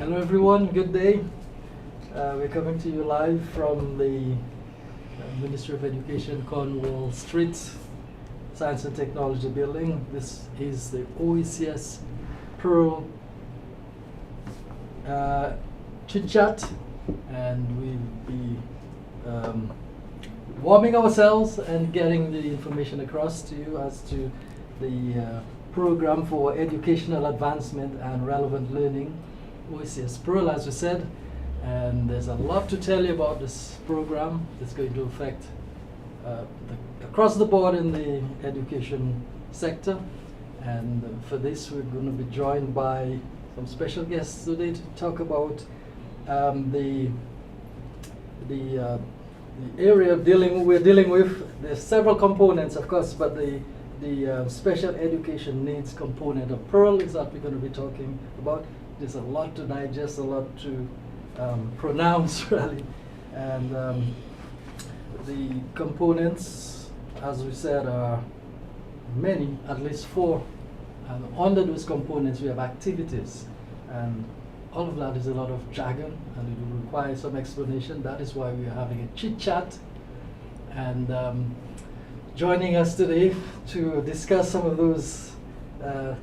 Hello everyone, good day. We're coming to you live from the Ministry of Education, Cornwall Street, Science and Technology Building. This is the Oecs Pearl Chit Chat, and we'll be warming ourselves and getting the information across to you as to the program for educational advancement and relevant learning, Oecs Pearl, as we said. And there's a lot to tell you about this program. It's going to affect across the board in the education sector. And for this, we're going to be joined by some special guests today to talk about the area of we're dealing with. There's several components, of course, but the special education needs component of Pearl is what we're going to be talking about. There's a lot to digest, a lot to pronounce, really. And the components, as we said, are many, at least 4. And under those components, we have activities. And all of that is a lot of jargon, and it will require some explanation. That is why we are having a chit chat. And joining us today to discuss some of those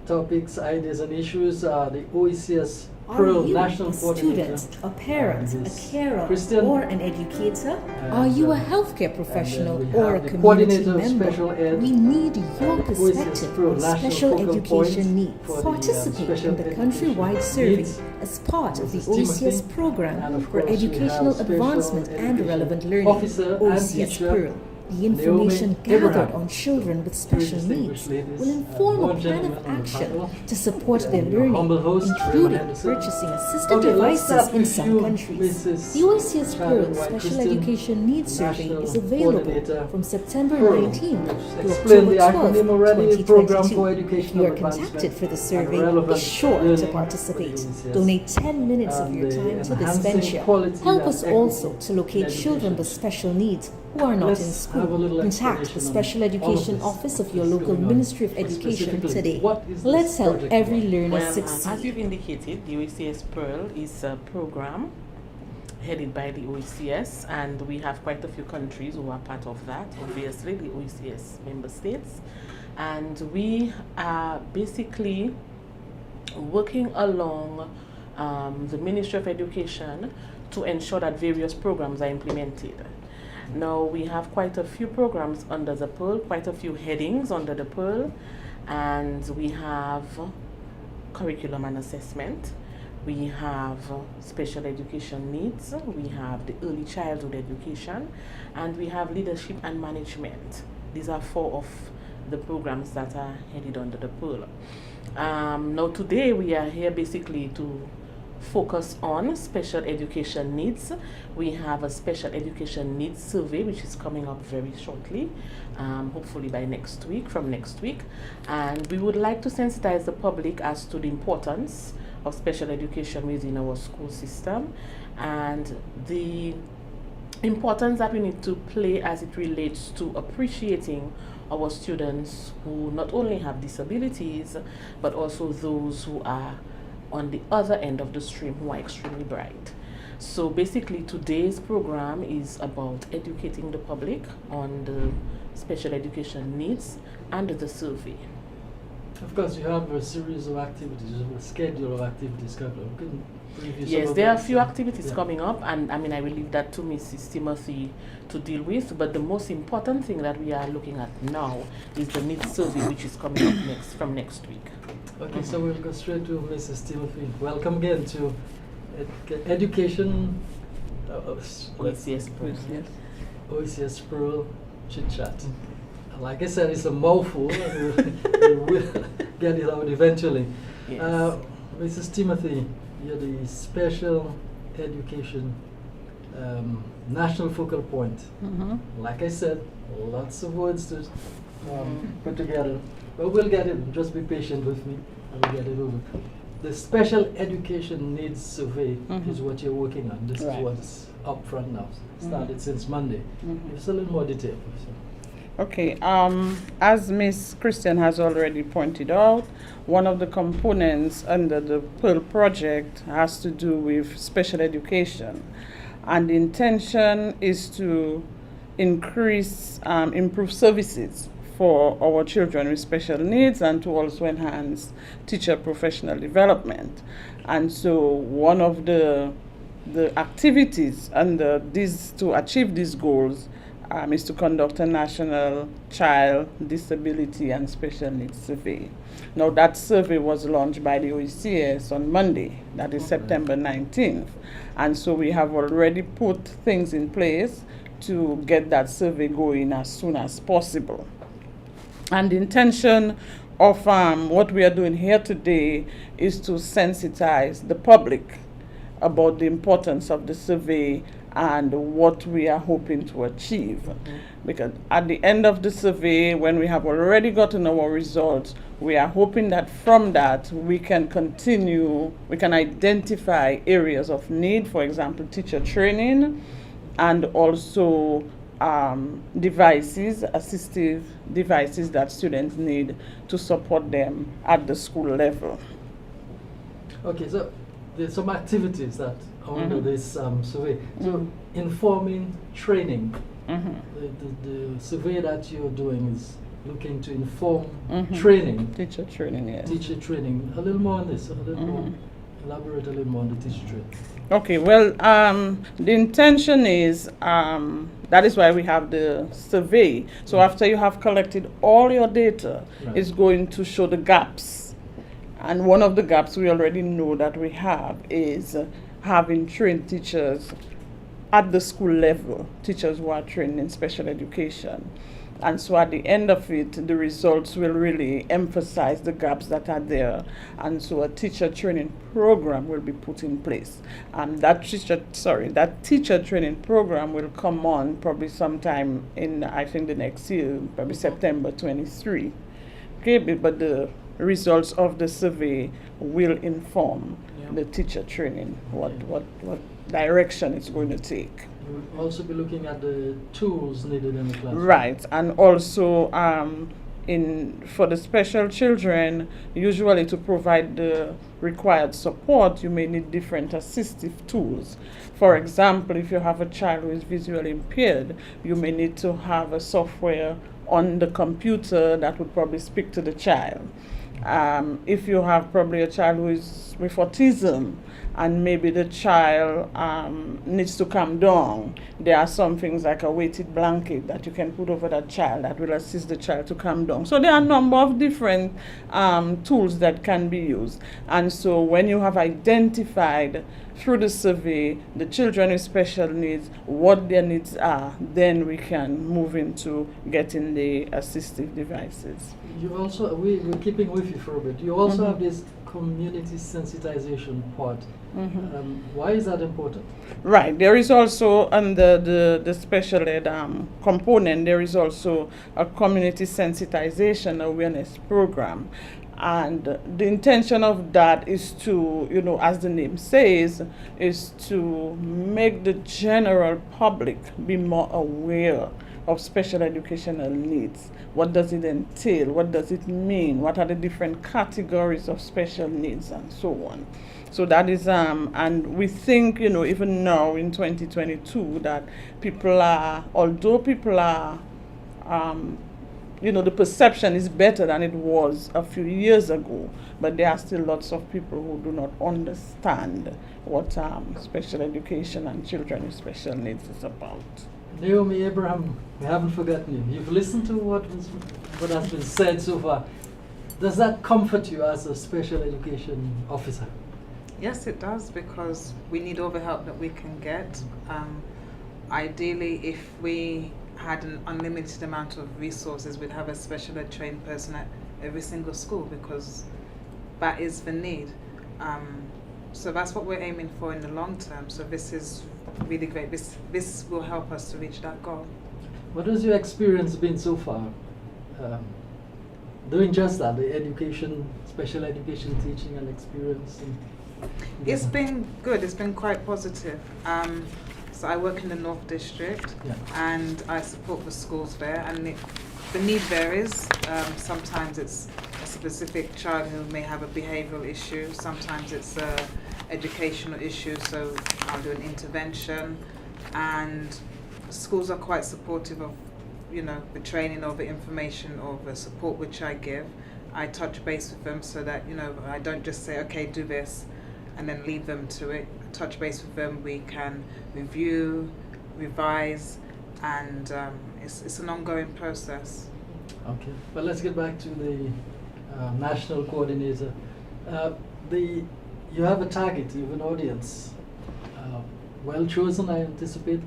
topics, ideas, and issues are the Oecs Pearl National Coordinator. Are you a student, a parent, a carer, Christian, or an educator? Are you a healthcare professional or a community coordinator member? of special ed, We need your perspective Pearl on National special Focal education Point needs. for the, Participate special in the education countrywide survey needs. as part of the This is Timothy. Oecs And program of for course we have educational special advancement and education relevant learning. officer and Oecs teacher, Pearl. The information Naomi gathered Abraham. on children with special needs Ladies, will inform one a plan gentleman of on the action panel, to support and their your humble learning, host, including Raymond Henderson. purchasing assistive Okay, let's devices start in with some you, countries. Mrs. The Oecs Sharon Pearl White Special Christian, Education Needs Survey National is available Coordinator, from September Pearl. 19 to Explain the October 12, acronym already, Program 2022. for If Educational you are Advancement contacted for the and survey, Relevant be sure to Learning participate. for the OECS. Donate 10 minutes of And your the time to this enhancing venture. quality Help and us equity also to locate in children education. with special needs who are not Let's in have a school. little Contact explanation the on Special all of Education this. Office of your What's local going on? Ministry of But Education specifically, today. what is this Let's help project every about? learner As succeed. you've indicated, the Oecs Pearl is a program headed by the Oecs, and we have quite a few countries who are part of that, obviously, the Oecs member states. And we are basically working along the Ministry of Education to ensure that various programs are implemented. Now, we have quite a few programs under the Pearl, quite a few headings under the Pearl, and we have curriculum and assessment, we have special education needs, we have the early childhood education, and we have leadership and management. These are 4 of the programs that are headed under the Pearl. Now today we are here basically to focus on special education needs. We have a special education needs survey which is coming up very shortly, hopefully by next week, from next week. And we would like to sensitize the public as to the importance of special education within our school system and the importance that we need to play as it relates to appreciating our students who not only have disabilities but also those who are on the other end of the stream who are extremely bright. So basically today's program is about educating the public on the special education needs and the survey. Of course, you have a series of activities, a schedule of activities coming up. Yes, there are a few activities coming up, and I will leave that to Mrs. Timothy to deal with. But the most important thing that we are looking at now is the needs survey, which is coming up from next week. Okay, so we'll go straight to Mrs. Timothy. Welcome again to Education Oecs Pearl. Oecs Pearl Chit Chat. Like I said, it's a mouthful, and we will get it out eventually. Yes. Mrs. Timothy, you're the Special Education National Focal Point. Like I said, lots of words to put together, but we'll get it. Just be patient with me, and we'll get it over. The Special Education Needs Survey is what you're working on. This is what's up front now. Started since Monday. Give us a little more detail. Okay, as Ms. Christian has already pointed out, one of the components under the Pearl project has to do with special education. And the intention is to improve services for our children with special needs and to also enhance teacher professional development. And so one of the activities under these to achieve these goals is to conduct a national child disability and special needs survey. Now that survey was launched by the Oecs on Monday, that is September 19th. And so we have already put things in place to get that survey going as soon as possible. And the intention of what we are doing here today is to sensitize the public about the importance of the survey and what we are hoping to achieve. Because at the end of the survey, when we have already gotten our results, we are hoping that from that we can identify areas of need, for example, teacher training, and also assistive devices that students need to support them at the school level. Okay, so there's some activities that are under this survey. So informing training. The survey that you're doing is looking to inform training. Teacher training, yes. Teacher training. A little more on this, elaborate a little more on the teacher training. Okay, well, the intention is, that is why we have the survey. So after you have collected all your data, it's going to show the gaps. And one of the gaps we already know that we have is having trained teachers at the school level, teachers who are trained in special education. And so at the end of it, the results will really emphasize the gaps that are there. And so a teacher training program will be put in place. And that teacher training program will come on probably sometime in, I think, the next year, probably September 23. Okay, but the results of the survey will inform the teacher training, what direction it's going to take. You'll also be looking at the tools needed in the classroom. Right, and also for the special children, usually to provide the required support, you may need different assistive tools. For example, if you have a child who is visually impaired, you may need to have a software on the computer that would probably speak to the child. If you have probably a child who is with autism, and maybe the child needs to calm down, there are some things like a weighted blanket that you can put over that child that will assist the child to calm down. So there are a number of different tools that can be used. And so when you have identified through the survey the children with special needs, what their needs are, then we can move into getting the assistive devices. You also, we're keeping with you for a bit. You also have this community sensitization part. Why is that important? Right. There is also under the special ed component, there is also a community sensitization awareness program. And the intention of that is to, as the name says, is to make the general public be more aware of special educational needs. What does it entail? What does it mean? What are the different categories of special needs and so on? So that is, and we think, even now in 2022 that although people are, the perception is better than it was a few years ago, but there are still lots of people who do not understand what special education and children with special needs is about. Naomi Abraham, we haven't forgotten you. You've listened to what has been said so far. Does that comfort you as a special education officer? Yes, it does, because we need all the help that we can get. Ideally, if we had an unlimited amount of resources, we'd have a special ed trained person at every single school, because that is the need. So that's what we're aiming for in the long term. So this is really great. This will help us to reach that goal. What has your experience been so far? Doing just that, the education, special education teaching and experience? It's been good. It's been quite positive. So I work in the North District, Yeah. and I support the schools there, and the need varies. Sometimes it's a specific child who may have a behavioural issue. Sometimes it's a educational issue, so I'll do an intervention. And schools are quite supportive of, the training or the information or the support which I give. I touch base with them so that, I don't just say, okay, do this, and then leave them to it. I touch base with them, we can review, revise, and it's an ongoing process. Okay, but let's get back to the national coordinator. You have a target, you have an audience. Well chosen, I anticipate.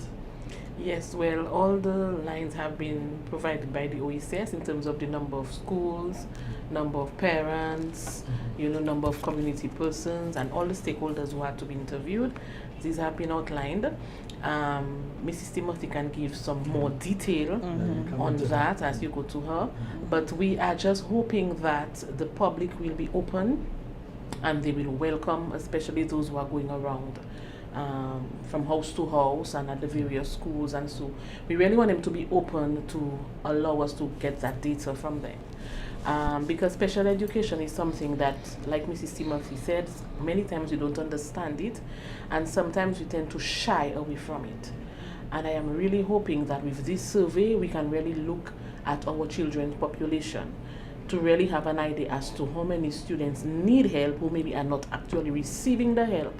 Yes, well, all the lines have been provided by the OECS in terms of the number of schools, number of parents, number of community persons, and all the stakeholders who had to be interviewed. These have been outlined. Mrs. Timothy can give some more detail on that as you go to her. But we are just hoping that the public will be open and they will welcome, especially those who are going around. From house to house and at the various schools, and so we really want them to be open to allow us to get that data from them, because special education is something that, like Mrs. Timothy said, many times we don't understand it, and sometimes we tend to shy away from it. And I am really hoping that with this survey we can really look at our children's population to really have an idea as to how many students need help who maybe are not actually receiving the help.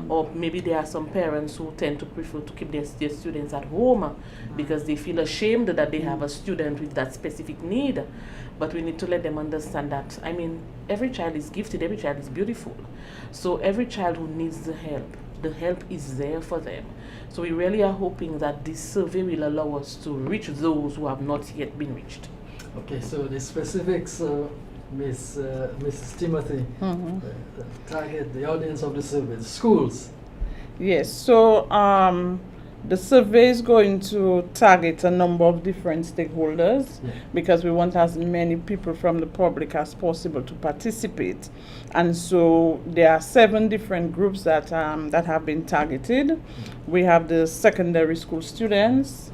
Or maybe there are some parents who tend to prefer to keep their students at home because they feel ashamed that they have a student with that specific need. But we need to let them understand that, every child is gifted, every child is beautiful. So every child who needs the help is there for them. So we really are hoping that this survey will allow us to reach those who have not yet been reached. Okay, so the specifics, Mrs. Timothy, target the audience of the survey, schools. Yes, so the survey is going to target a number of different stakeholders because we want as many people from the public as possible to participate. And so there are 7 different groups that have been targeted. We have the secondary school students,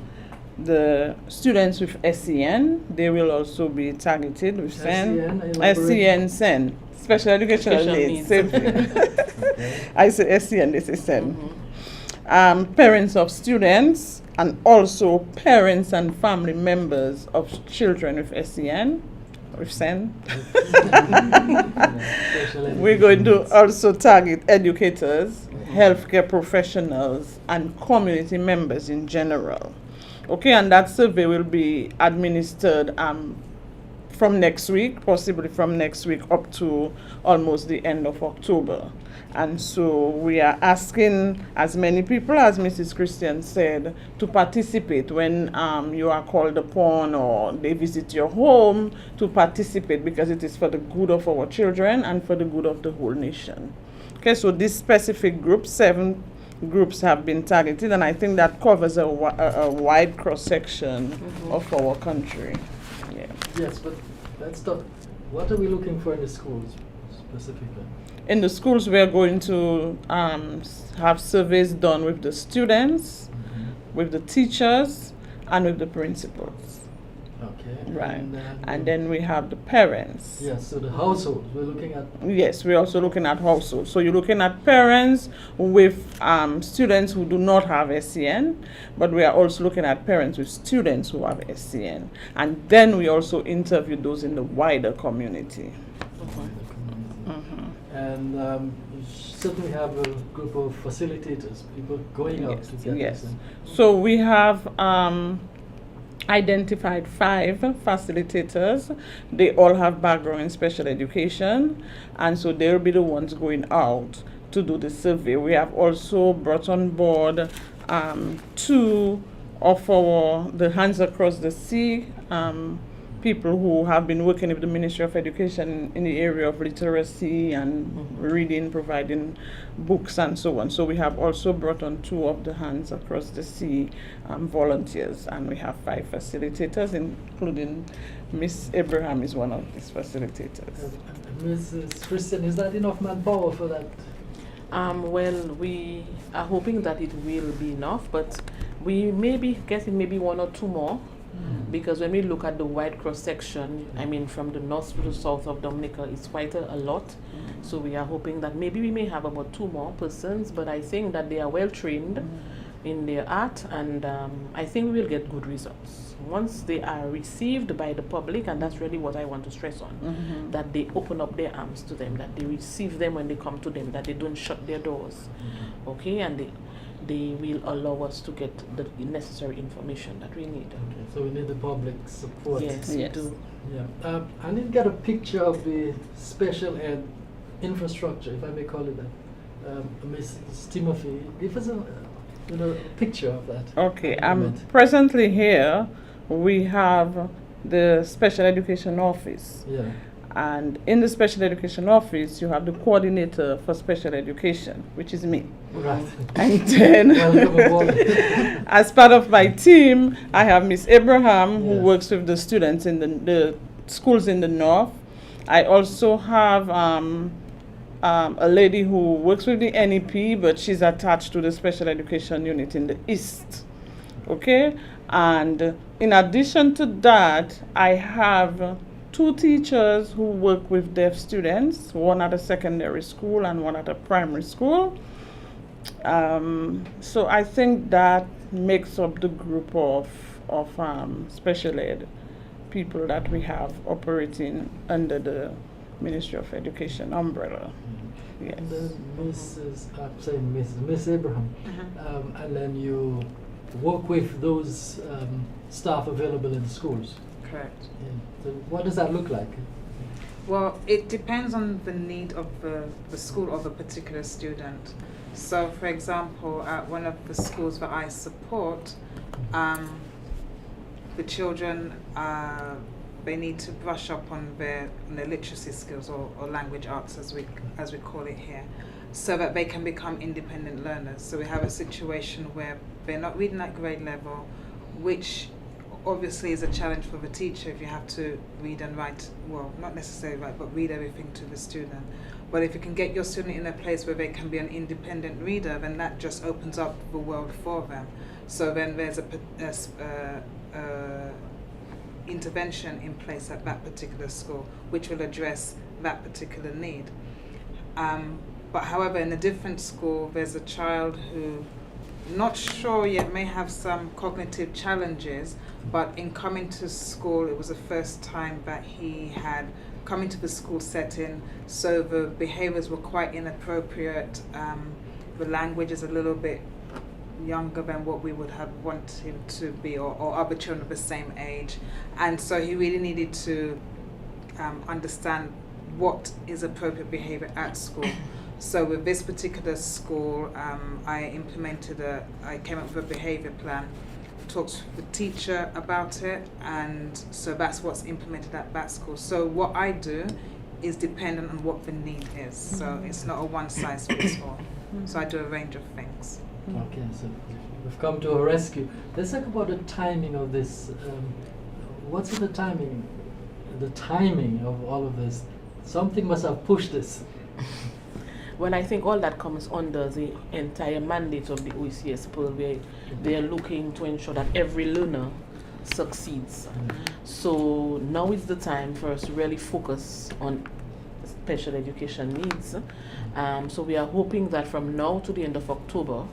the students with SEN, they will also be targeted with SEN, special educational needs. Same thing. I say SEN, they say SEN. Parents of students, and also parents and family members of children with SEN, with SEN. We're going to also target educators, healthcare professionals, and community members in general. Okay, and that survey will be administered from next week, possibly from next week up to almost the end of October. And so we are asking as many people, as Mrs. Christian said, to participate when you are called upon or they visit your home, to participate because it is for the good of our children and for the good of the whole nation. Okay, so this specific group, 7 groups have been targeted, and I think that covers a wide cross-section of our country. Yeah. Yes, but let's talk. What are we looking for in the schools specifically? In the schools, we are going to have surveys done with the students, with the teachers, and with the principals. Okay. Right. And then we have the parents. Yes, so the households, we're looking at. Yes, we're also looking at households. So you're looking at parents with students who do not have SEN, but we are also looking at parents with students who have SEN. And then we also interview those in the wider community. And you certainly have a group of facilitators, people going out to get Yes. this. So we have identified 5 facilitators. They all have background in special education, and so they'll be the ones going out to do the survey. We have also brought on board 2 of the Hands Across the Sea people who have been working with the Ministry of Education in the area of literacy and reading, providing books and so on. So we have also brought on 2 of the Hands Across the Sea volunteers, and we have 5 facilitators, including Miss Abraham is one of these facilitators. Mrs. Christian, is that enough manpower for that? Well, we are hoping that it will be enough, but we may be getting maybe one or two more, because when we look at the wide cross section, I mean, from the north to the south of Dominica, it's quite a lot. So we are hoping that maybe we may have about 2 more persons, but I think that they are well trained in their art, and I think we will get good results once they are received by the public, and that's really what I want to stress on, that they open up their arms to them, that they receive them when they come to them, that they don't shut their doors, okay, and they will allow us to get the necessary information that we need. Okay, so we need the public support. Yes, Yes. we do. Yeah. I need to get a picture of the special ed infrastructure, if I may call it that. Mrs. Timothy, give us a picture of that. Okay, Implement. presently here we have the special education office. Yeah. And in the special education office, you have the coordinator for special education, which is me. Right. And then, Welcome aboard. as part of my team, I have Miss Abraham, who Yes. works with the students in the schools in the north. I also have a lady who works with the NEP, but she's attached to the special education unit in the east. Okay? And in addition to that, I have 2 teachers who work with deaf students, one at a secondary school and one at a primary school. So I think that makes up the group of special ed people that we have operating under the Ministry of Education umbrella. Yes. And then Miss Abraham, and then you work with those staff available in the schools. Correct. Yeah. So what does that look like? Well, it depends on the need of the school of a particular student. So, for example, at one of the schools that I support, the children, they need to brush up on their literacy skills or language arts, as we call it here, so that they can become independent learners. So we have a situation where they're not reading at grade level, which obviously is a challenge for the teacher if you have to read and write, well, not necessarily write, but read everything to the student. But if you can get your student in a place where they can be an independent reader, then that just opens up the world for them. So then there's a intervention in place at that particular school, which will address that particular need. But however, in a different school, there's a child who, not sure yet, may have some cognitive challenges, but in coming to school, it was the first time that he had come into the school setting, so the behaviors were quite inappropriate. The language is a little bit younger than what we would have wanted him to be, or other children of the same age. And so he really needed to understand what is appropriate behavior at school. So with this particular school, I came up with a behavior plan, talked to the teacher about it, and so that's what's implemented at that school. So what I do is dependent on what the need is. So it's not a one size fits all. So I do a range of things. Okay, so we've come to a rescue. Let's talk about the timing of this. What's the timing? The timing of all of this. Something must have pushed this. Well, I think all that comes under the entire mandate of the OECS Pearl, where they are looking to ensure that every learner succeeds. So now is the time for us to really focus on special education needs. So we are hoping that from now to the end of October,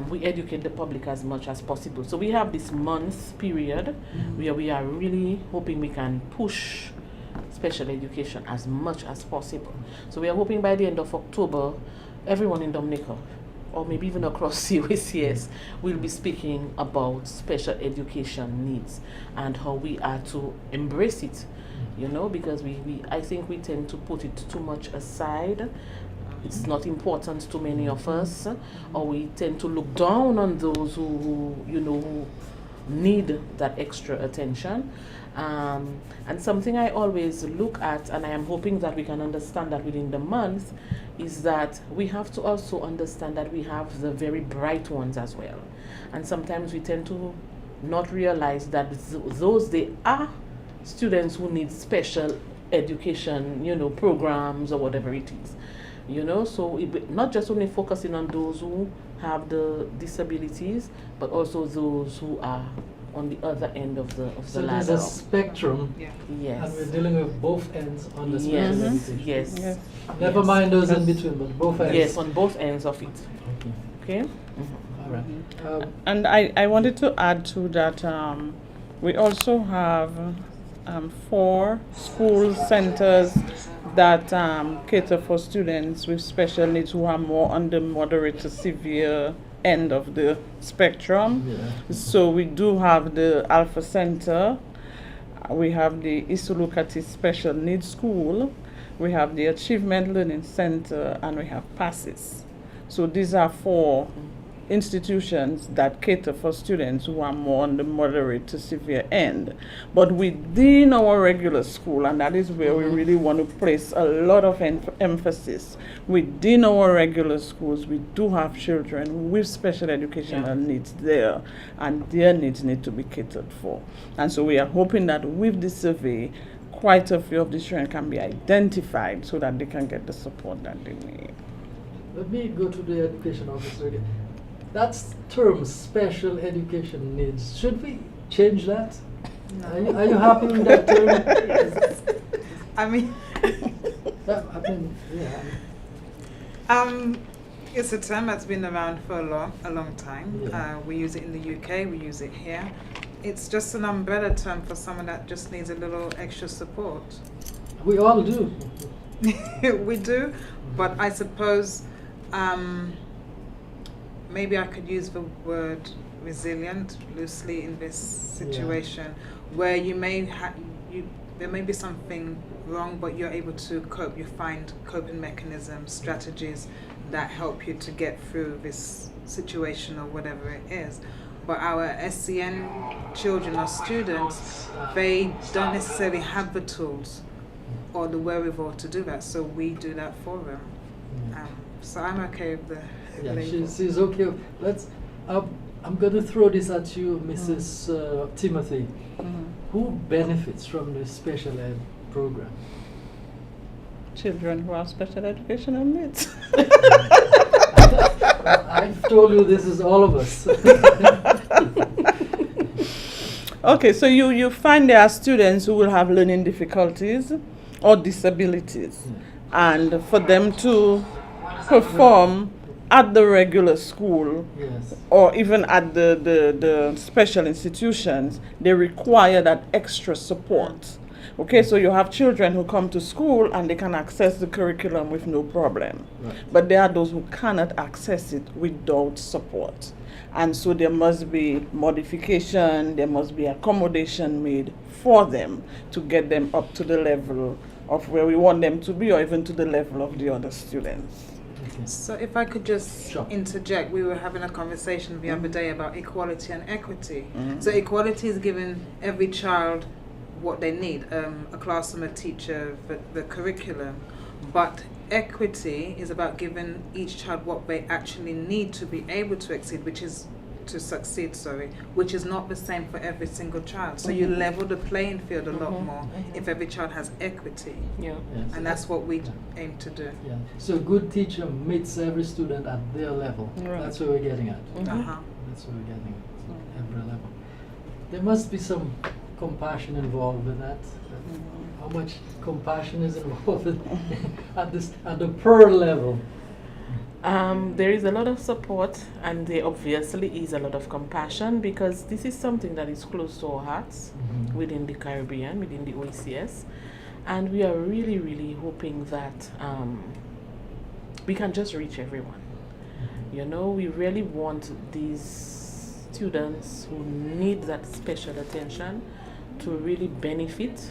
we educate the public as much as possible. So we have this month period where we are really hoping we can push special education as much as possible. So we are hoping by the end of October, everyone in Dominica, or maybe even across the OECS, will be speaking about special education needs and how we are to embrace it, because I think we tend to put it too much aside. It's not important to many of us, or we tend to look down on those who need that extra attention. And something I always look at, and I am hoping that we can understand that within the month, is that we have to also understand that we have the very bright ones as well. And sometimes we tend to not realize that they are students who need special education, programs or whatever it is. You know, so not just only focusing on those who have the disabilities, but also those who are on the other end of the So ladder. there's a spectrum, Yeah. Yes. and we're dealing with both ends on the special Yes. education. Yes. Yes. Never Yes. mind those in between, but both ends. Yes, on both ends of it. Okay. Okay. All right. And I wanted to add to that, we also have 4 school centers that cater for students with special needs who are more on the moderate to severe end of the spectrum. Yeah. So we do have the Alpha Center, we have the Isulukati Special Needs School, we have the Achievement Learning Center, and we have PASSIS. So these are 4 institutions that cater for students who are more on the moderate to severe end. But within our regular school, and that is where we really want to place a lot of emphasis, within our regular schools, we do have children with special educational needs there, and their needs need to be catered for. And so we are hoping that with this survey, quite a few of these children can be identified so that they can get the support that they need. Let me go to the education officer again. That's term special education needs. Should we change that? Are you happy with that term? I mean, Yeah. it's a term that's been around for a long time. Yeah. We use it in the UK, we use it here. It's just an umbrella term for someone that just needs a little extra support. We all do. We do, but I suppose maybe I could use the word resilient loosely in this situation, where you may there may be something wrong, but you're able to cope. You find coping mechanisms, strategies that help you to get through this situation or whatever it is. But our SCN children or students, they don't necessarily have the tools or the wherewithal to do that, so we do that for them. So I'm okay with the Yeah, label. she's okay. Let's. I'm going to throw this at you, Mrs. Timothy. Who benefits from the special ed program? Children who have special educational needs. I've told you this is all of us. Okay, so you find there are students who will have learning difficulties or disabilities, and for them to perform at the regular school Yes. or even at the special institutions, they require that extra support. Okay, so you have children who come to school and they can access the curriculum with no problem. Right. But there are those who cannot access it without support. And so there must be modification, there must be accommodation made for them to get them up to the level of where we want them to be, or even to the level of the other students. Okay. So if I could just Sure. interject, we were having a conversation the other day about equality and equity. So equality is giving every child what they need, a classroom, a teacher, the curriculum. But equity is about giving each child what they actually need to be able to succeed, which is not the same for every single child. So you level the playing field a lot more if every child has equity. Yeah. Yes. And that's what we aim to do. Yeah. So a good teacher meets every student at their level. Right. That's what we're getting at. Uh-huh. That's what we're getting at. Every level. There must be some compassion involved with that. How much compassion is involved at the per level? There is a lot of support, and there obviously is a lot of compassion, because this is something that is close to our hearts within the Caribbean, within the OECS, and we are really, really hoping that we can just reach everyone. You know, we really want these students who need that special attention to really benefit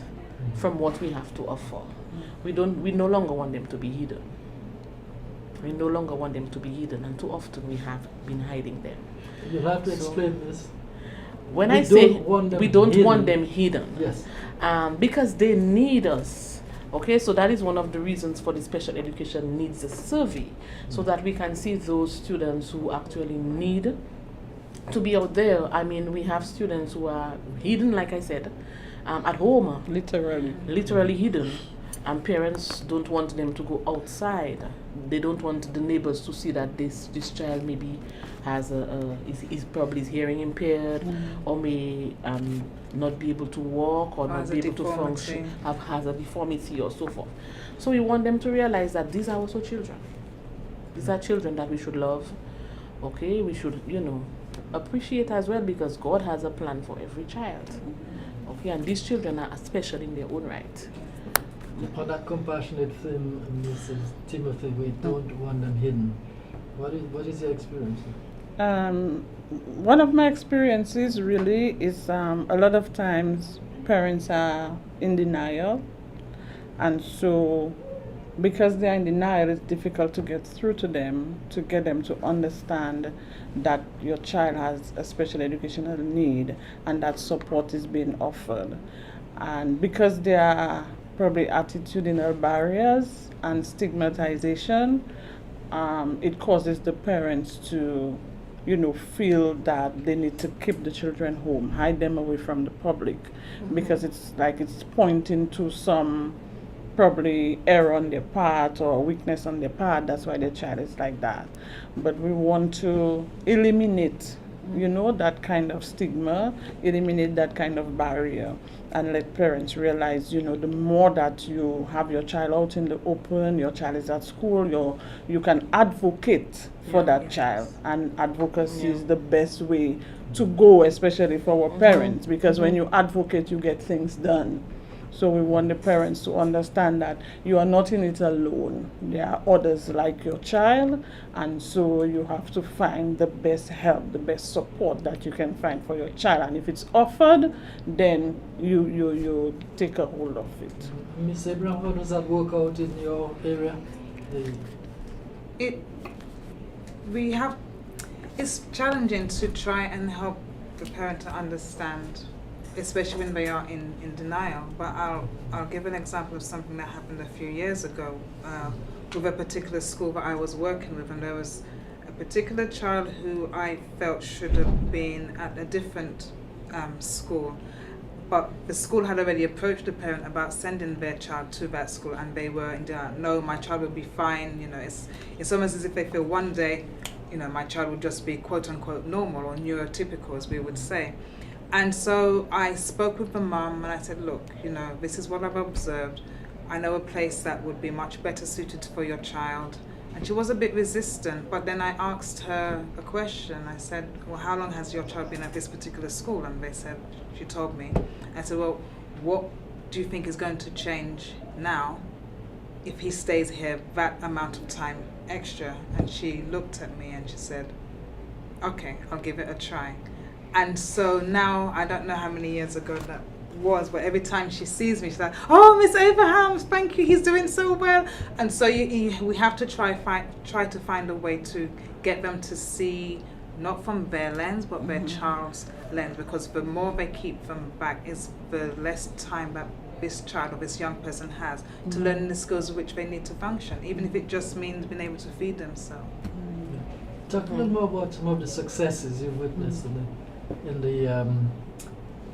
from what we have to offer. We no longer want them to be hidden. We no longer want them to be hidden, and too often we have been hiding them. You'll have to So- explain this. When We I say don't want them we don't hidden. want them hidden, Yes. because they need us. Okay, so that is one of the reasons for the special education needs a survey, so that we can see those students who actually need to be out there. I mean, we have students who are hidden, like I said, at home, Literally. literally hidden. and parents don't want them to go outside. They don't want the neighbors to see that this child maybe has is probably hearing impaired, or may not be able to walk, or not Has be a able to deformity. function, has a deformity or so forth. So we want them to realize that these are also children. These are children that we should love. Okay, we should, appreciate as well, because God has a plan for every child. Okay, and these children are special in their own right. On that compassionate theme, Mrs. Timothy, we don't want them hidden. What is your experience? One of my experiences really is a lot of times parents are in denial, and so because they are in denial, it's difficult to get through to them, to get them to understand that your child has a special educational need and that support is being offered. And because there are probably attitudinal barriers and stigmatization, it causes the parents to feel that they need to keep the children home, hide them away from the public, because it's like it's pointing to some probably error on their part or weakness on their part. That's why the child is like that. But we want to eliminate that kind of stigma, eliminate that kind of barrier, and let parents realize, the more that you have your child out in the open, your child is at school, you can advocate for that child, and advocacy is the best way to go, especially for our parents, because when you advocate, you get things done. So we want the parents to understand that you are not in it alone. There are others like your child, and so you have to find the best help, the best support that you can find for your child. And if it's offered, then you take a hold of it. Ms. Abraham, how does that work out in your area? It's challenging to try and help the parent to understand, especially when they are in denial. But I'll give an example of something that happened a few years ago with a particular school that I was working with, and there was a particular child who I felt should have been at a different school. But the school had already approached the parent about sending their child to that school, and they were in denial. No, my child will be fine. It's almost as if they feel one day, my child will just be quote unquote normal or neurotypical, as we would say. And so I spoke with the mum and I said, look, this is what I've observed. I know a place that would be much better suited for your child. And she was a bit resistant, but then I asked her a question. I said, well, how long has your child been at this particular school? And she told me. I said, well, what do you think is going to change now if he stays here that amount of time extra? And she looked at me and she said, okay, I'll give it a try. And so now, I don't know how many years ago that was, but every time she sees me, she's like, oh, Miss Abraham, thank you, he's doing so well. And so we have to try to find a way to get them to see, not from their lens, but their child's lens, because the more they keep them back, is the less time that this child or this young person has to learn the skills which they need to function, even if it just means being able to feed themselves. Talk a little more about some of the successes you've witnessed in the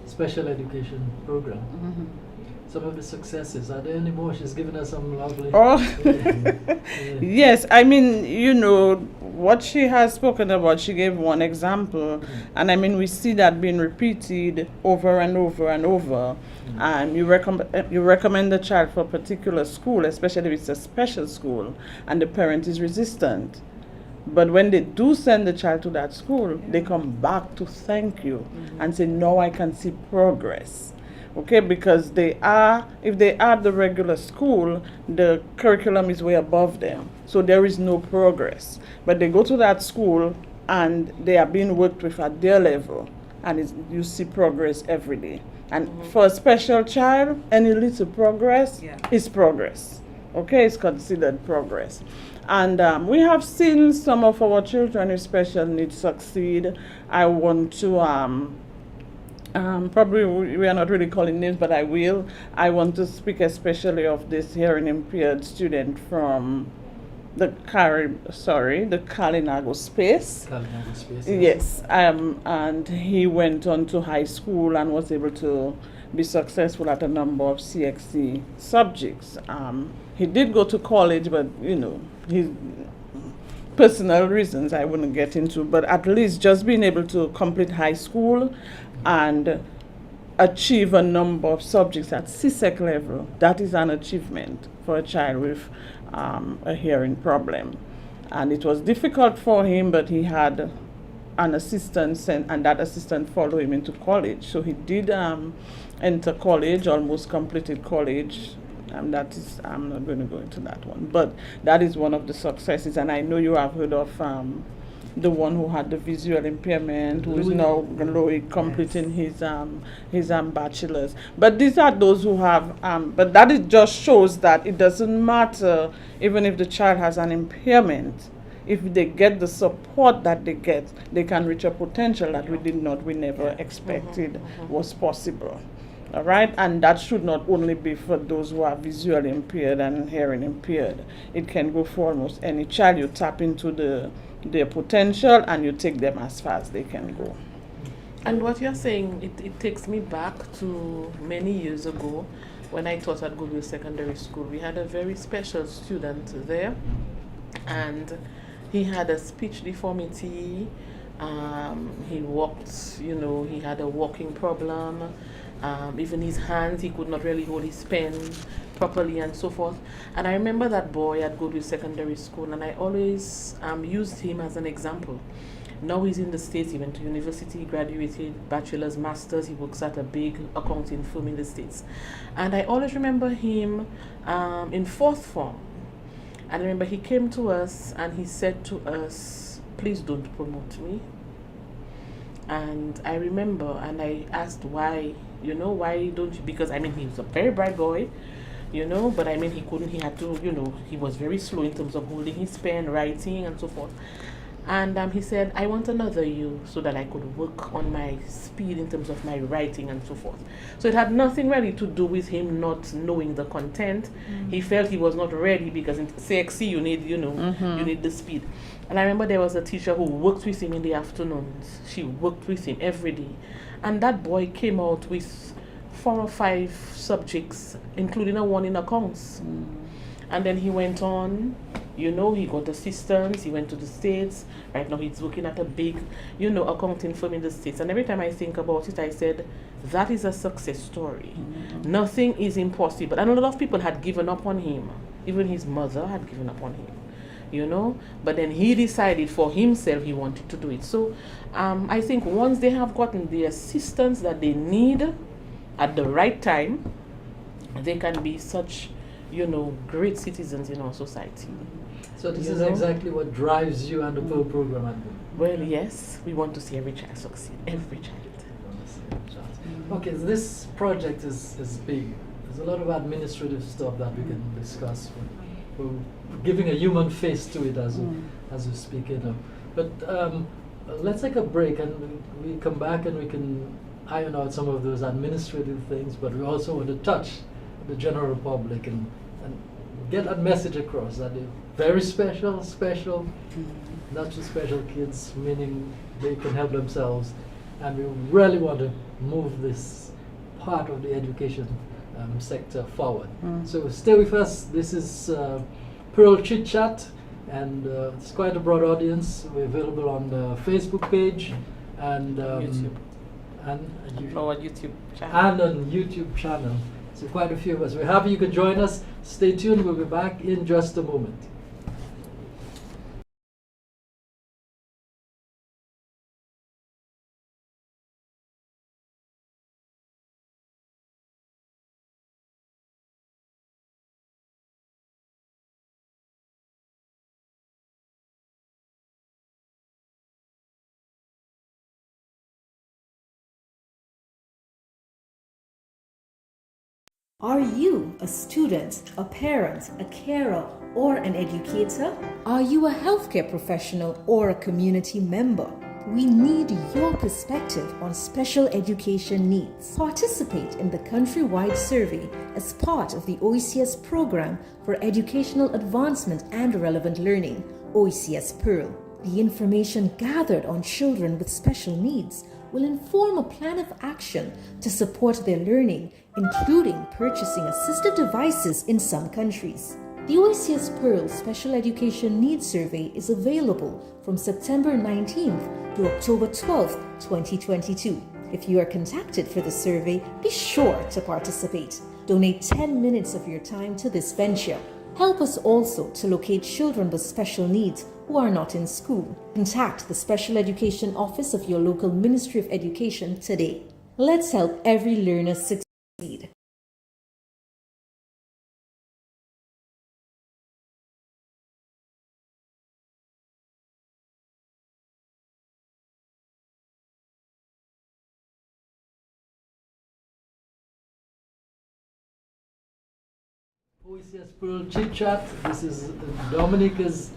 special education program. Some of the successes, are there any more? She's given us some lovely... Yes, I mean, what she has spoken about, she gave one example, and I mean, we see that being repeated over and over and over. You recommend the child for a particular school, especially if it's a special school, and the parent is resistant. But when they do send the child to that school, they come back to thank you and say, no, I can see progress. Okay, because if they are at the regular school, the curriculum is way above them. So there is no progress. But they go to that school and they are being worked with at their level. And you see progress every day. And for a special child, any little progress is progress. Okay, it's considered progress. And we have seen some of our children with special needs succeed. I want to, probably we are not really calling names, but I will. I want to speak especially of this hearing impaired student from the Kalinago space. Kalinago space. Yes, and he went on to high school and was able to be successful at a number of CXC subjects. He did go to college, but his personal reasons I wouldn't get into, but at least just being able to complete high school and achieve a number of subjects at CSEC level, that is an achievement for a child with a hearing problem. And it was difficult for him, but he had an assistant, and that assistant followed him into college. So he did enter college, almost completed college. That is, I'm not going to go into that one, but that is one of the successes. And I know you have heard of the one who had the visual impairment, who is now Loic completing his bachelor's. But these are those who have, but that it just shows that it doesn't matter, even if the child has an impairment, if they get the support that they get, they can reach a potential that we never expected was possible. All right, and that should not only be for those who are visually impaired and hearing impaired. It can go for almost any child. You tap into their potential and you take them as far as they can go. And what you're saying, it takes me back to many years ago when I taught at Goodwill Secondary School. We had a very special student there, and he had a speech deformity. He walked, he had a walking problem. Even his hands, he could not really hold his pen properly and so forth. And I remember that boy at Goodwill Secondary School, and I always used him as an example. Now he's in the States, he went to university, graduated, bachelor's, master's, he works at a big accounting firm in the States. And I always remember him in fourth form. And I remember he came to us and he said to us, "Please don't promote me." And I remember, and I asked why, why don't you, because he was a very bright boy, but he had to, he was very slow in terms of holding his pen, writing and so forth. And he said, "I want another you so that I could work on my speed in terms of my writing and so forth." So it had nothing really to do with him not knowing the content. He felt he was not ready because in CXC you need, you need the speed. And I remember there was a teacher who worked with him in the afternoons. She worked with him every day. And that boy came out with 4 or 5 subjects, including a one in accounts. And then he went on, he got assistance, he went to the States. Right now he's working at a big, accounting firm in the States. And every time I think about it, I said, that is a success story. Nothing is impossible. And a lot of people had given up on him. Even his mother had given up on him, But then he decided for himself he wanted to do it. So I think once they have gotten the assistance that they need at the right time, they can be such great citizens in our society. So this is exactly what drives you and the Pearl program at the Well, yes, we want to see every child succeed. Every child. Okay, so this project is big. There's a lot of administrative stuff that we can discuss. We're giving a human face to it as we speak, But let's take a break and we come back and we can iron out some of those administrative things, but we also want to touch the general public and get that message across that they're very special, not just special kids, meaning they can help themselves. And we really want to move this part of the education sector forward. So stay with us. This is Pearl Chit Chat, and it's quite a broad audience. We're available on the Facebook page and YouTube. And Our YouTube channel. and on YouTube channel. So quite a few of us. We're happy you could join us. Stay tuned. We'll be back in just a moment. Are you a student, a parent, a carer, or an educator? Are you a healthcare professional or a community member? We need your perspective on special education needs. Participate in the countrywide survey as part of the OECS program for educational advancement and relevant learning, OECS Pearl. The information gathered on children with special needs will inform a plan of action to support their learning, including purchasing assistive devices in some countries. The OECS Pearl Special Education Needs Survey is available from September 19th to October 12th, 2022. If you are contacted for the survey, be sure to participate. Donate 10 minutes of your time to this venture. Help us also to locate children with special needs who are not in school. Contact the Special Education Office of your local Ministry of Education today. Let's help every learner succeed. OECS Pearl Chit Chat. This is Dominica's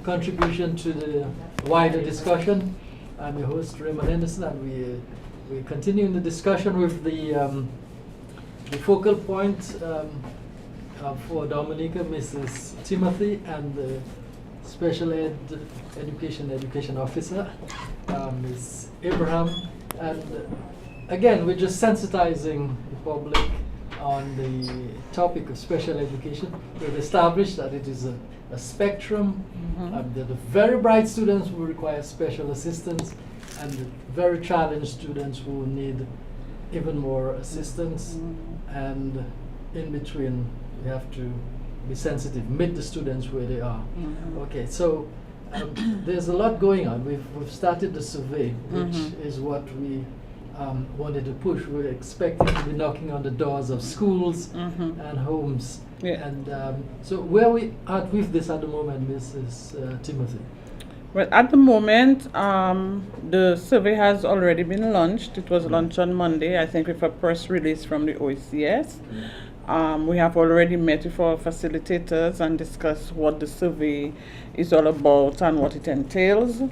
contribution to the wider discussion. I'm your host, Raymond Henderson, and we're continuing the discussion with the focal point for Dominica, Mrs. Timothy, and the Special Education Officer, Ms. Abraham. And again, we're just sensitizing the public on the topic of special education. We've established that it is a spectrum. There are very bright students who require special assistance, and the very challenged students who need even more assistance. And in between, we have to be sensitive, meet the students where they are. Okay, so there's a lot going on. We've started the survey, which is what we wanted to push. We're expecting to be knocking on the doors of schools and homes. Yeah. And so where we at with this at the moment, Mrs. Timothy? Well, at the moment, the survey has already been launched. It was launched on Monday, I think, with a press release from the OECS. We have already met with our facilitators and discussed what the survey is all about and what it entails.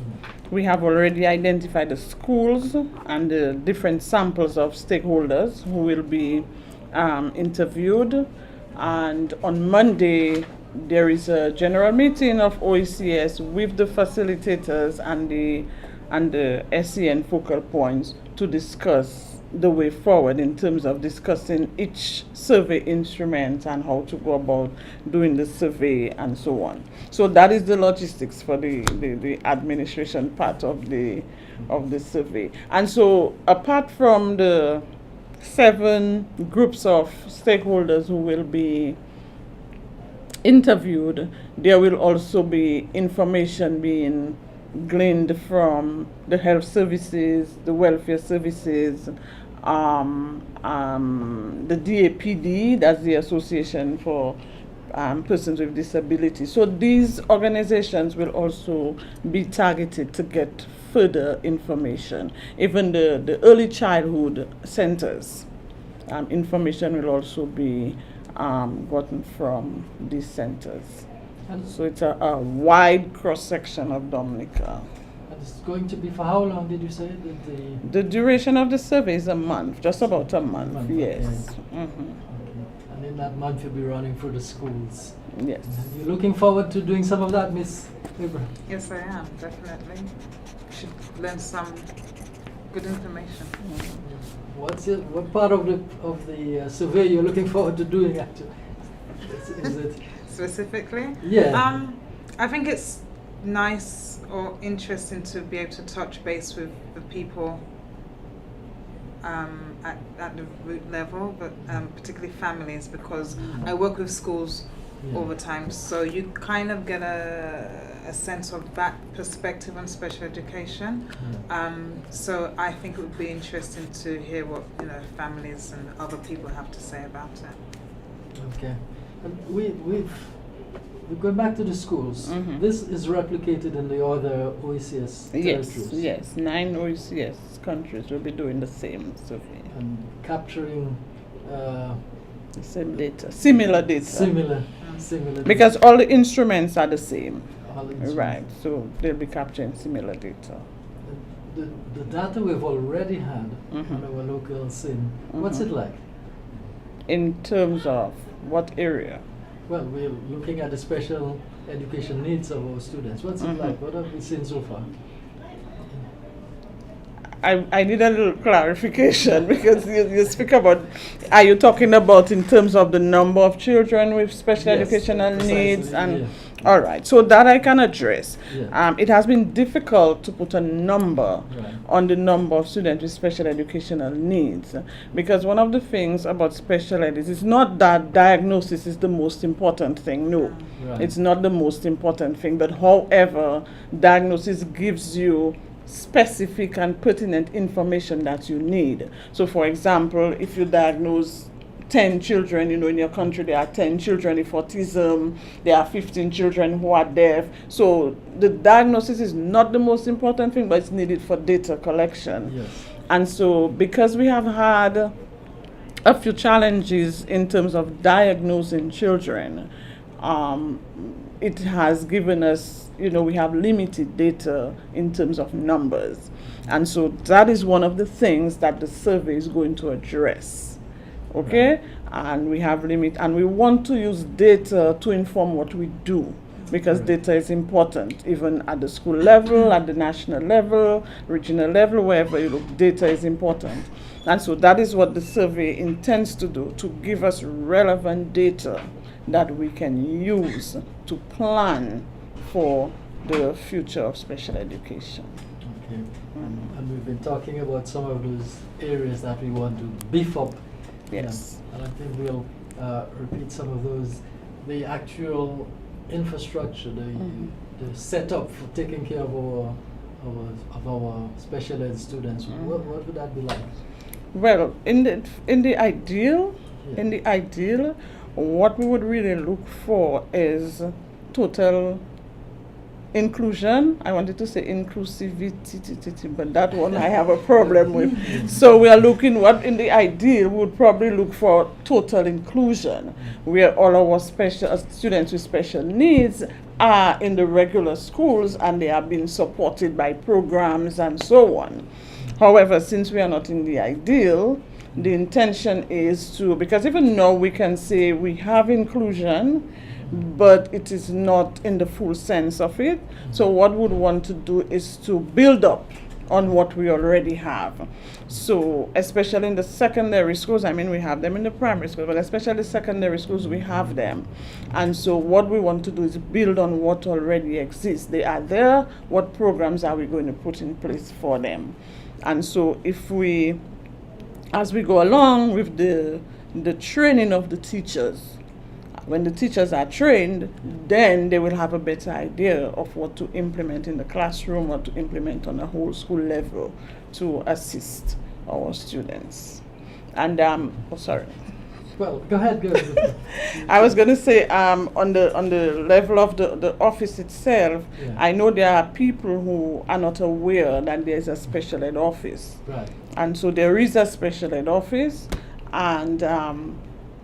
We have already identified the schools and the different samples of stakeholders who will be interviewed. And on Monday, there is a general meeting of OECS with the facilitators and the SEN focal points to discuss the way forward in terms of discussing each survey instrument and how to go about doing the survey and so on. So that is the logistics for the administration part of the survey. And so apart from the 7 groups of stakeholders who will be interviewed, there will also be information being gleaned from the health services, the welfare services, the DAPD, that's the Association for Persons with Disabilities. So these organizations will also be targeted to get further information. Even the early childhood centers, information will also be gotten from these centers. And so it's a wide cross-section of Dominica. And it's going to be for how long, did you say? The duration of the survey is a month, just about a month, yes. Okay. Okay. And in that month you'll be running through the schools. Yes. And you're looking forward to doing some of that, Miss Abraham? Yes, I am, definitely. Should learn some good information. What part of the survey you're looking forward to doing actually? Is it Specifically? Yeah. I think it's nice or interesting to be able to touch base with the people at the root level, but particularly families, because I work with schools all the time, so you kind of get a sense of that perspective on special education. So I think it would be interesting to hear what families and other people have to say about it. Okay. And we're going back to the schools. This is replicated in the other OECS territories. Yes. 9 OECS countries will be doing the same survey. And capturing the same data, similar data. Similar. Because data. all the instruments are the same. All the instruments. Right, so they'll be capturing similar data. The data we've already had on our local scene, what's it like? In terms of what area? Well, we're looking at the special education needs of our students. What's it like? What have we seen so far? I need a little clarification because you speak about, are you talking about in terms of the number of children with special Yes, educational precisely, needs? And yeah. all right, so that I can address. Yeah. It has been difficult to put a number Right. on the number of students with special educational needs, because one of the things about special ed is it's not that diagnosis is the most important thing. No, Right. it's not the most important thing. But however, diagnosis gives you specific and pertinent information that you need. So for example, if you diagnose 10 children, in your country there are 10 children with autism, there are 15 children who are deaf. So the diagnosis is not the most important thing, but it's needed for data collection. Yes. And so because we have had a few challenges in terms of diagnosing children, it has given us, we have limited data in terms of numbers. And so that is one of the things that the survey is going to address. Okay? And we have and we want to use data to inform what we do, because Right. data is important, even at the school level, at the national level, regional level, wherever you look, data is important. And so that is what the survey intends to do, to give us relevant data that we can use to plan for the future of special education. Okay. And we've been talking about some of those areas that we want to beef up. Yes. Yeah. And I think we'll repeat some of those. The actual infrastructure, the setup for taking care of our special ed students. What would that be like? Well, in the ideal, Yeah. what we would really look for is total inclusion. I wanted to say inclusivity, but that one I have a problem with. So we are looking, what in the ideal we would probably look for total inclusion, where all our special students with special needs are in the regular schools and they are being supported by programs and so on. However, since we are not in the ideal, the intention is to, because even now we can say we have inclusion, but it is not in the full sense of it. So what we would want to do is to build up on what we already have. So especially in the secondary schools, I mean we have them in the primary school, but especially secondary schools we have them. And so what we want to do is build on what already exists. They are there. What programs are we going to put in place for them? And so if we, as we go along with the training of the teachers, when the teachers are trained, then they will have a better idea of what to implement in the classroom or to implement on a whole school level to assist our students. And sorry. Well, go ahead. Go ahead. I was going to say, on the level of the office itself, Yeah. I know there are people who are not aware that there is a special ed office. Right. And so there is a special ed office, and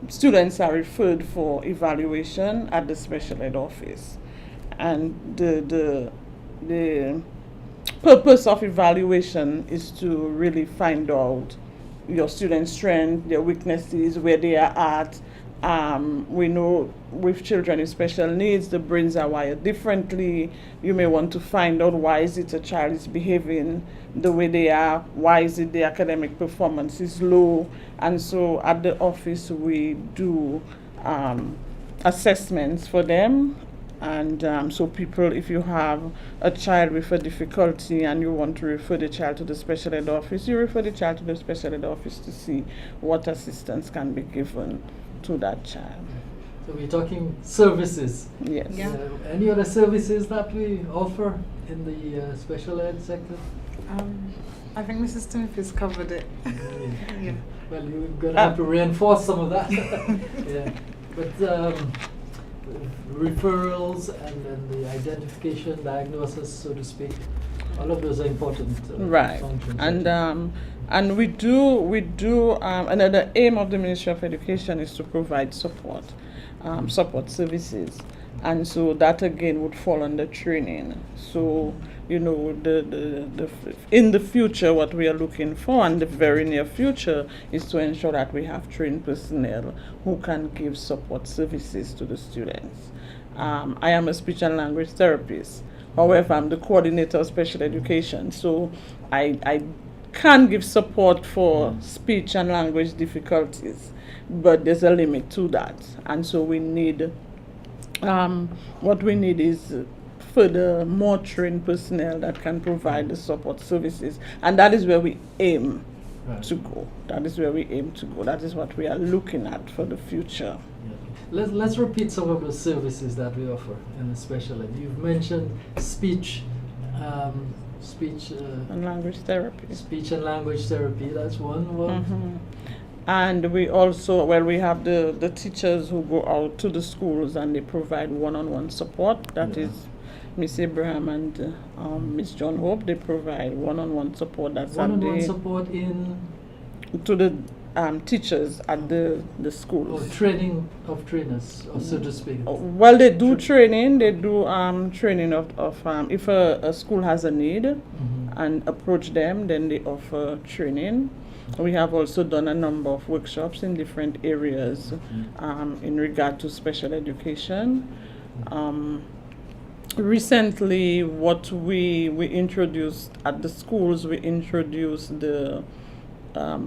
students are referred for evaluation at the special ed office. And the purpose of evaluation is to really find out your students' strengths, their weaknesses, where they are at. We know with children with special needs, the brains are wired differently. You may want to find out why is it a child is behaving the way they are, why is it the academic performance is low. And so at the office we do assessments for them. And so people, if you have a child with a difficulty and you want to refer the child to the special ed office, you refer the child to the special ed office to see what assistance can be given to that child. So we're talking services. Yes. Yeah. Any other services that we offer in the special ed sector? I think Mrs. Timothy's covered it. Yeah. Well, you're going to have to reinforce some of that. Yeah. But referrals and the identification, diagnosis, so to speak, all of those are important Right. functions. And we do another aim of the Ministry of Education is to provide support services, and so that again would fall under training. So the in the future, what we are looking for in the very near future is to ensure that we have trained personnel who can give support services to the students. I am a speech and language therapist. However, I'm the coordinator of special education, so I can give support for speech and language difficulties, but there's a limit to that. And so we need, what we need is further more trained personnel that can provide the support services. And that is where we aim to go. That is where we aim to go. That is what we are looking at for the future. Let's repeat some of the services that we offer in the special ed. You've mentioned speech And language therapy. Speech and language therapy, that's one. Mm-hmm. And we also, we have the teachers who go out to the schools and they provide one-on-one support. That is Miss Abraham and Miss John Hope. They provide one-on-one support. That's one-on-one support to the teachers at the schools. Or training of trainers, or so to speak. Well, they do training. They do training of if a school has a need and approach them, then they offer training. We have also done a number of workshops in different areas in regard to special education. Recently, what we introduced at the schools, we introduced the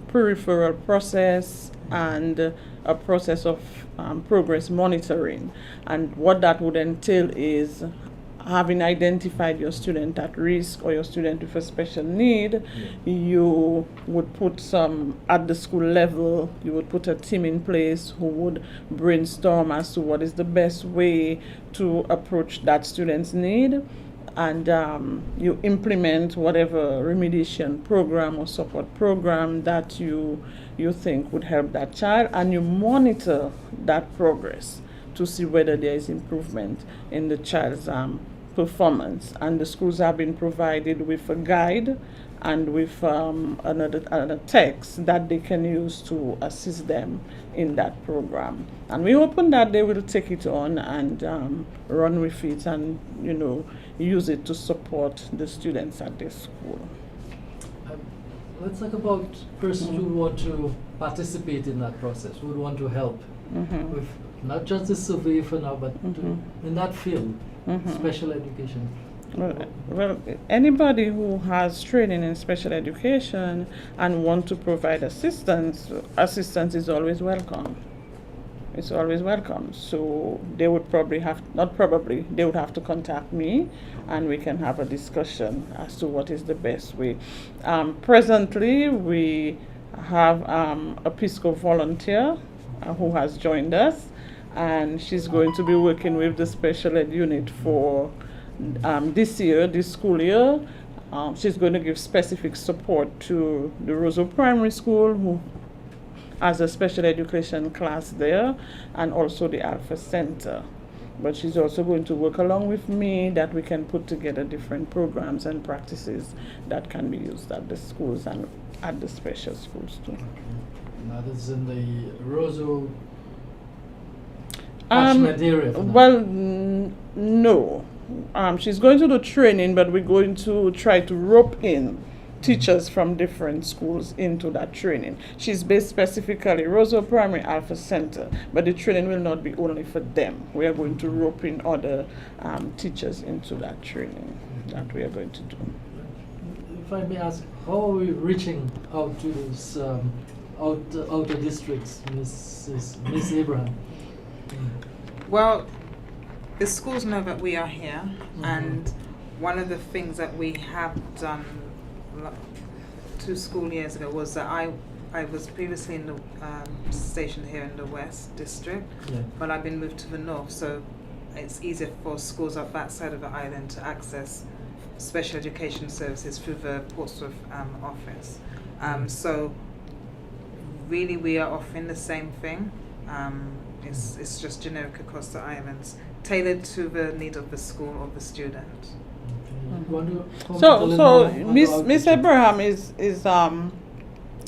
peripheral process and a process of progress monitoring. And what that would entail is, having identified your student at risk or your student with a special need, you would put at the school level, you would put a team in place who would brainstorm as to what is the best way to approach that student's need. And you implement whatever remediation program or support program that you think would help that child, and you monitor that progress to see whether there is improvement in the child's performance. And the schools have been provided with a guide and with another text that they can use to assist them in that program. And we hope that they will take it on and run with it and, use it to support the students at their school. Let's talk about persons who want to participate in that process, who would want to help with not just the survey for now, but in that field, special education. Well, anybody who has training in special education and want to provide assistance is always welcome. It's always welcome. So they would they would have to contact me and we can have a discussion as to what is the best way. Presently, we have a Peace Corps volunteer who has joined us, and she's going to be working with the special ed unit for this school year. She's going to give specific support to the Roseau Primary School, who has a special education class there, and also the Alpha Center. But she's also going to work along with me that we can put together different programs and practices that can be used at the schools and at the special schools too. Now this is in the Roseau catchment area. Well, no. She's going to do training, but we're going to try to rope in teachers from different schools into that training. She's based specifically Roseau Primary Alpha Center, but the training will not be only for them. We are going to rope in other teachers into that training that we are going to do. If I may ask, how are we reaching out to those outer districts, Miss Abraham? Well, the schools know that we are here, and one of the things that we have done 2 school years ago was that I was previously in the station here in the West District, but I've been moved to the North, so it's easier for schools of that side of the island to access special education services through the Portsmouth office. So really we are offering the same thing. It's just generic across the islands, tailored to the need of the school or the student. So Miss Abraham is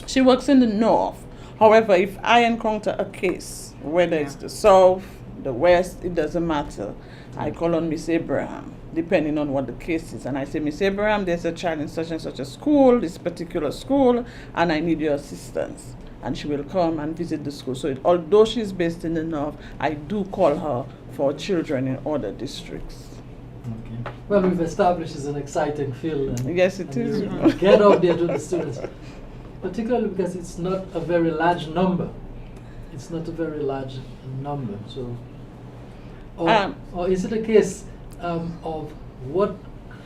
she works in the North. However, if I encounter a case, whether it's the South, the West, it doesn't matter. I call on Miss Abraham, depending on what the case is, and I say, Miss Abraham, there's a child in such and such a school, this particular school, and I need your assistance. And she will come and visit the school. So although she's based in the North, I do call her for children in other districts. Okay. well, we've established is an exciting field. And, Yes, it and is. you get out there to the students, particularly because it's not a very large number. It's not a very large number. So, or is it a case of what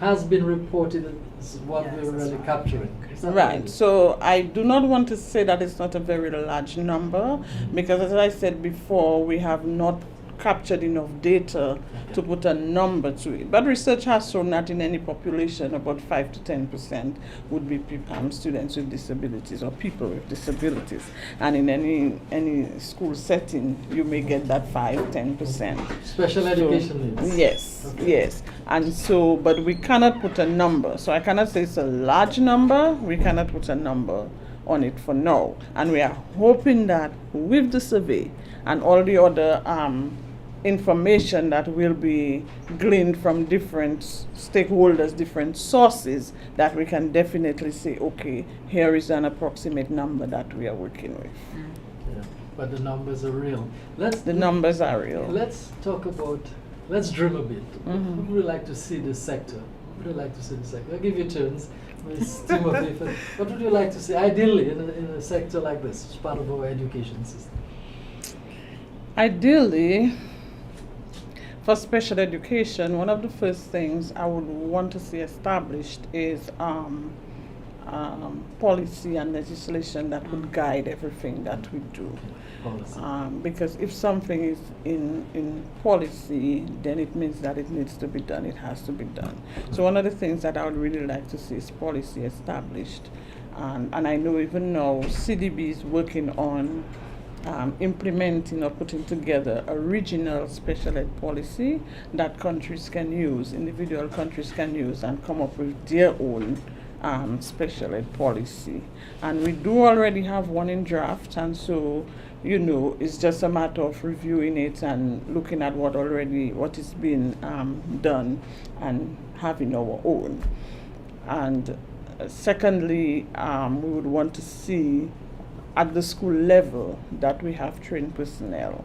has been reported is what Yes, we're that's really right. capturing? Is that Right. So I do not want to say that it's not a very large number because, as I said before, we have not captured enough data to put a number to it. But research has shown that in any population, about 5 to 10% would be students with disabilities or people with disabilities. And in any school setting, you may get that 5-10%. Special education needs. Yes, Okay. yes. And so, but we cannot put a number. So I cannot say it's a large number. We cannot put a number on it for now. And we are hoping that with the survey and all the other information that will be gleaned from different stakeholders, different sources, that we can definitely say, okay, here is an approximate number that we are working with. Yeah, but the numbers are real. The numbers are real. Let's talk about. Let's dream a bit. Mhm. What would you like to see this sector? What would you like to see the sector? I'll give you turns. Ms. Timothy, what would you like to see ideally in a sector like this, as part of our education system? Ideally, for special education, one of the first things I would want to see established is policy and legislation that would guide everything that we do. Policy. Because if something is in policy, then it means that it needs to be done, it has to be done. So one of the things that I would really like to see is policy established. And I know even now CDB is working on implementing or putting together a regional special ed policy that countries can use, individual countries can use, and come up with their own special ed policy. And we do already have one in draft, and so, you know, it's just a matter of reviewing it and looking at what is being done and having our own. And secondly, we would want to see at the school level that we have trained personnel,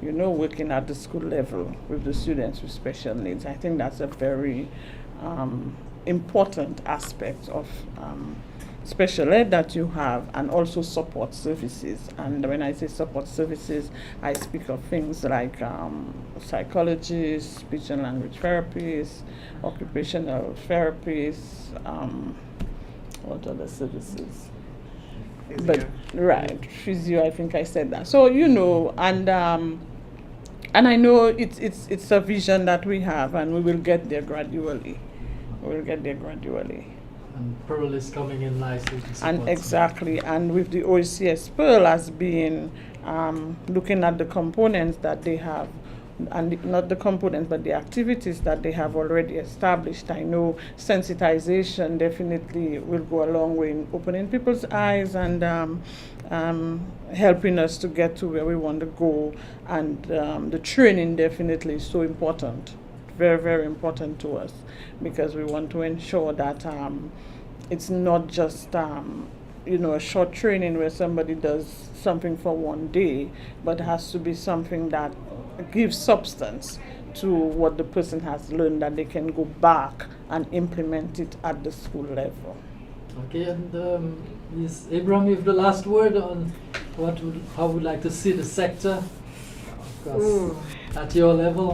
you know, working at the school level with the students with special needs. I think that's a very important aspect of special ed that you have, and also support services. And when I say support services, I speak of things like psychologists, speech and language therapists, occupational therapists, what other services? But right, physio, I think I said that. So, you know, and I know it's a vision that we have, and we will get there gradually. And Pearl is coming in nicely to support. And exactly, and with the Oecs Pearl as being looking at the components that they have, and not the components but the activities that they have already established. I know sensitization definitely will go a long way in opening people's eyes and helping us to get to where we want to go. And the training definitely is so important, very, very important to us, because we want to ensure that it's not just you know, a short training where somebody does something for one day, but it has to be something that gives substance to what the person has learned, that they can go back and implement it at the school level. Okay, and Ms. Abraham, you have the last word on how would you like to see the sector, of course, at your level.